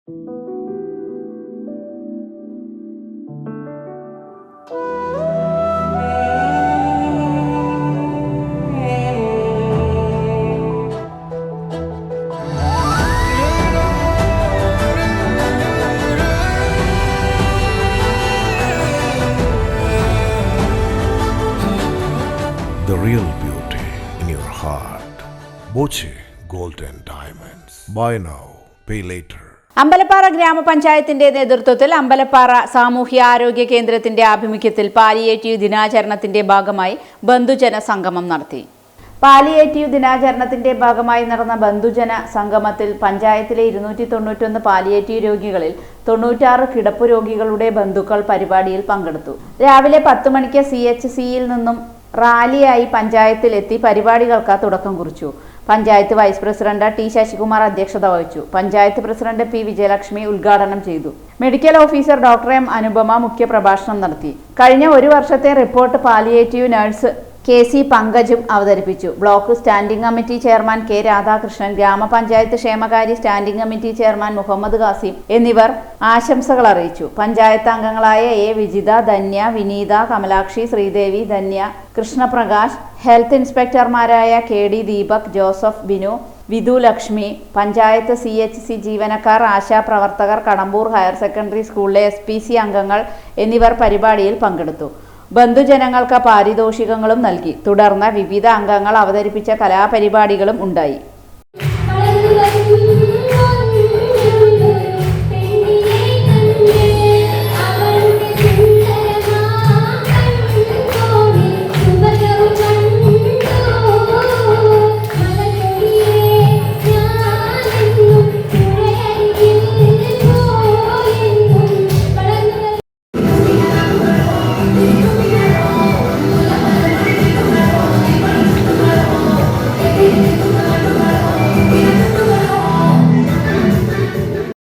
The real beauty in your heart. Boche Gold and Diamonds. Buy now, pay later. Ambalappara ഗ്രാമപഞ്ചായത്തിന്റെ നേതൃത്വത്തിൽ അമ്പലപ്പാറ സാമൂഹ്യ ആരോഗ്യ കേന്ദ്രത്തിന്റെ ആഭിമുഖ്യത്തിൽ പാലിയേറ്റീവ് ദിനാചരണത്തിന്റെ ഭാഗമായി ബന്ധുജന സംഗമം നടത്തി. പാലിയേറ്റീവ് ദിനാചരണത്തിന്റെ ഭാഗമായി നടന്ന ബന്ധുജന സംഗമത്തിൽ പഞ്ചായത്തിലെ 291 പാലിയേറ്റീവ് രോഗികളിൽ 96 കിടപ്പ് രോഗികളുടെ ബന്ധുക്കൾ പരിപാടിയിൽ പങ്കെടുത്തു. രാവിലെ 10 മണിക്ക് CHCയിൽ നിന്നും റാലിയായി പഞ്ചായത്തിലെത്തി പരിപാടികൾക്ക് തുടക്കം കുറിച്ചു. Panchayat vice president T Sasikumar അധ്യക്ഷത വഹിച്ചു. പഞ്ചായത്ത് പ്രസിഡന്റ് പി വിജയലക്ഷ്മി ഉദ്ഘാടനം ചെയ്തു. Medical officer doctor M Anupama മുഖ്യപ്രഭാഷണം നടത്തി. കഴിഞ്ഞ ഒരു വർഷത്തെ റിപ്പോർട്ട് പാലിയേറ്റീവ് നഴ്സ് KC പങ്കജും അവതരിപ്പിച്ചു. Block standing committee chairman K Radhakrishnan, ഗ്രാമപഞ്ചായത്ത് ക്ഷേമകാര്യ standing committee chairman Muhammad Khasim എന്നിവർ ആശംസകൾ അറിയിച്ചു. പഞ്ചായത്ത് അംഗങ്ങളായ A വിജിത, ധന്യ, വിനീത, കമലാക്ഷി, ശ്രീദേവി, ധന്യ, കൃഷ്ണപ്രകാശ്, ഹെൽത്ത് ഇൻസ്പെക്ടർമാരായ KD ദീപക്, ജോസഫ്, ബിനു, വിധു ലക്ഷ്മി, പഞ്ചായത്ത് CHC ജീവനക്കാർ, ആശാപ്രവർത്തകർ, കടമ്പൂർ ഹയർ സെക്കൻഡറി സ്കൂളിലെ SPC അംഗങ്ങൾ എന്നിവർ പരിപാടിയിൽ പങ്കെടുത്തു. ബന്ധുജനങ്ങൾക്ക് പാരിതോഷികങ്ങളും നൽകി. തുടർന്ന് വിവിധ അംഗങ്ങൾ അവതരിപ്പിച്ച കലാപരിപാടികളും ഉണ്ടായി.